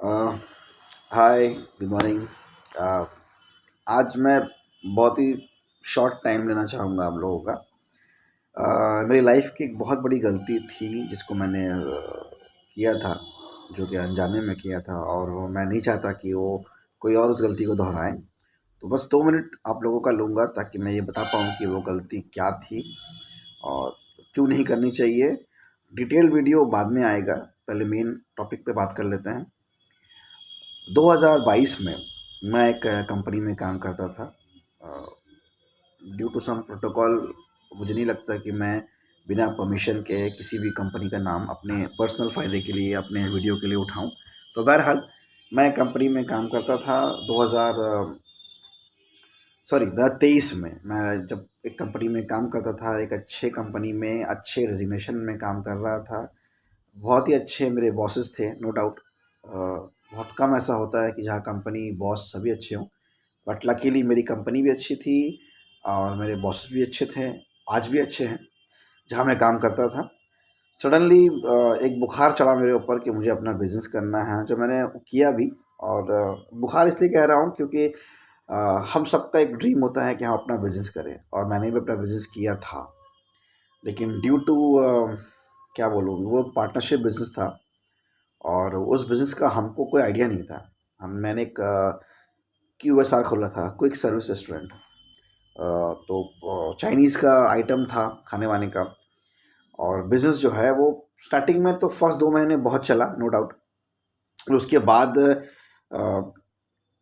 अ, हाय, good morning. अ, आज मैं बहुत ही शॉर्ट टाइम लेना चाहूँगा आप लोगों का। मेरी लाइफ की एक बहुत बड़ी गलती थी जिसको मैंने किया था, जो कि अनजाने में किया था, और वो मैं नहीं चाहता कि वो कोई और उस गलती को दोहराए। तो बस 2 मिनट आप लोगों का लूँगा ताकि मैं ये बता पाऊँ कि वो गलती क्या थी और क्यों नहीं करनी चाहिए। डिटेल वीडियो बाद में आएगा, पहले मेन टॉपिक पे बात कर लेते हैं। 2022 में मैं एक कंपनी में काम करता था। ड्यू टू सम प्रोटोकॉल मुझे नहीं लगता कि मैं बिना परमिशन के किसी भी कंपनी का नाम अपने पर्सनल फ़ायदे के लिए, अपने वीडियो के लिए उठाऊं। तो बहरहाल मैं कंपनी में काम करता था 2023 में। मैं जब एक कंपनी में काम करता था, एक अच्छे कंपनी में अच्छे रेजिग्नेशन में काम कर रहा था। बहुत ही अच्छे मेरे बॉसेस थे, नो डाउट। बहुत कम ऐसा होता है कि जहाँ कंपनी बॉस सभी अच्छे हों, बट लकीली मेरी कंपनी भी अच्छी थी और मेरे बॉसेस भी अच्छे थे, आज भी अच्छे हैं जहाँ मैं काम करता था। सडनली एक बुखार चढ़ा मेरे ऊपर कि मुझे अपना बिज़नेस करना है, जो मैंने किया भी। और बुखार इसलिए कह रहा हूँ क्योंकि हम सबका एक ड्रीम होता है कि हम अपना बिज़नेस करें, और मैंने भी अपना बिज़नेस किया था। लेकिन ड्यू टू क्या बोलूँ, वो पार्टनरशिप बिज़नेस था और उस बिज़नेस का हमको कोई आइडिया नहीं था। मैंने एक QSR खोला था, क्विक सर्विस रेस्टोरेंट। तो चाइनीज़ का आइटम था, खाने वाने का। और बिज़नेस जो है वो स्टार्टिंग में तो फर्स्ट 2 महीने बहुत चला, नो डाउट। और उसके बाद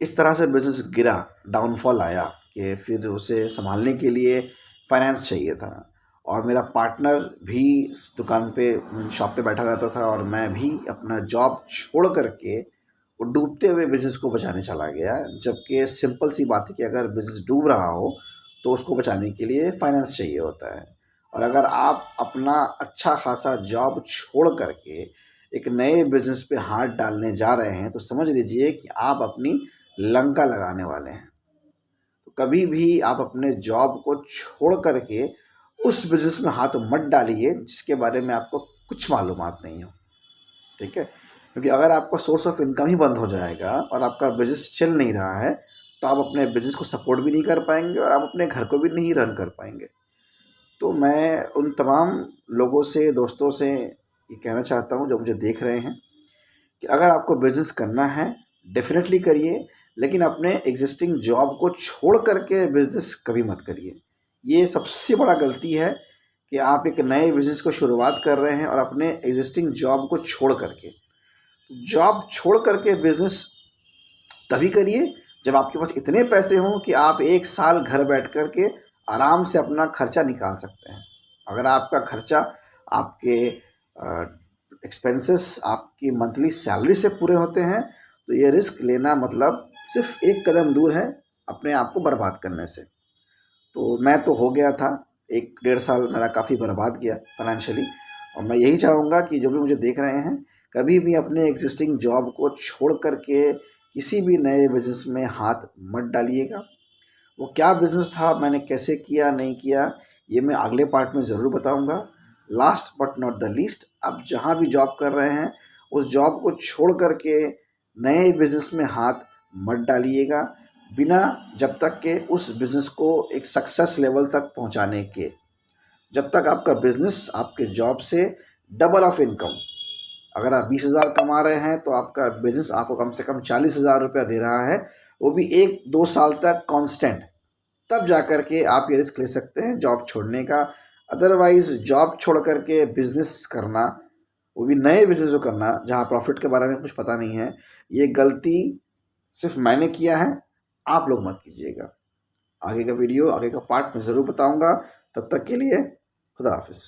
इस तरह से बिज़नेस गिरा, डाउनफॉल आया कि फिर उसे संभालने के लिए फाइनेंस चाहिए था। और मेरा पार्टनर भी इस दुकान पे, शॉप पे बैठा रहता था, और मैं भी अपना जॉब छोड़ करके वो डूबते हुए बिज़नेस को बचाने चला गया। जबकि सिंपल सी बात है कि अगर बिज़नेस डूब रहा हो तो उसको बचाने के लिए फाइनेंस चाहिए होता है। और अगर आप अपना अच्छा खासा जॉब छोड़ करके एक नए बिज़नेस पे हाथ डालने जा रहे हैं, तो समझ लीजिए कि आप अपनी लंका लगाने वाले हैं। तो कभी भी आप अपने जॉब को छोड़ करके उस बिज़नेस में हाथ मत डालिए जिसके बारे में आपको कुछ मालूमात नहीं हो, ठीक है? क्योंकि अगर आपका सोर्स ऑफ इनकम ही बंद हो जाएगा और आपका बिज़नेस चल नहीं रहा है, तो आप अपने बिज़नेस को सपोर्ट भी नहीं कर पाएंगे और आप अपने घर को भी नहीं रन कर पाएंगे। तो मैं उन तमाम लोगों से, दोस्तों से ये कहना चाहता हूँ जो मुझे देख रहे हैं, कि अगर आपको बिज़नेस करना है, डेफ़िनेटली करिए, लेकिन अपने एग्ज़िस्टिंग जॉब को छोड़ कर के बिज़नेस कभी मत करिए। ये सबसे बड़ा गलती है कि आप एक नए बिज़नेस को शुरुआत कर रहे हैं और अपने एग्ज़िस्टिंग जॉब को छोड़ कर के। जॉब छोड़ कर के बिज़नेस तभी करिए जब आपके पास इतने पैसे हों कि आप 1 साल घर बैठ कर के आराम से अपना खर्चा निकाल सकते हैं। अगर आपका खर्चा, आपके एक्सपेंसेस आपकी मंथली सैलरी से पूरे होते हैं, तो ये रिस्क लेना मतलब सिर्फ एक कदम दूर है अपने आप को बर्बाद करने से। तो मैं तो हो गया था, 1 डेढ़ साल मेरा काफ़ी बर्बाद गया फाइनेंशियली। और मैं यही चाहूँगा कि जो भी मुझे देख रहे हैं, कभी भी अपने एग्जिस्टिंग जॉब को छोड़ कर के किसी भी नए बिज़नेस में हाथ मत डालिएगा। वो क्या बिज़नेस था, मैंने कैसे किया, नहीं किया, ये मैं अगले पार्ट में ज़रूर बताऊँगा। Last but not the least, आप जहाँ भी जॉब कर रहे हैं, उस जॉब को छोड़ कर के नए बिज़नेस में हाथ मत डालिएगा, बिना जब तक के उस बिज़नेस को एक सक्सेस लेवल तक पहुंचाने के। जब तक आपका बिज़नेस आपके जॉब से डबल ऑफ इनकम, अगर आप 20,000 कमा रहे हैं तो आपका बिज़नेस आपको कम से कम 40,000 रुपया दे रहा है, वो भी 1-2 साल तक कांस्टेंट, तब जा कर के आप ये रिस्क ले सकते हैं जॉब छोड़ने का। अदरवाइज़ जॉब छोड़ कर के बिज़नेस करना, वो भी नए बिज़नेस जो करना जहाँ प्रॉफिट के बारे में कुछ पता नहीं है, ये गलती सिर्फ मैंने किया है, आप लोग मत कीजिएगा। आगे का वीडियो, आगे का पार्ट मैं ज़रूर बताऊंगा। तब तक के लिए खुदा हाफिज़।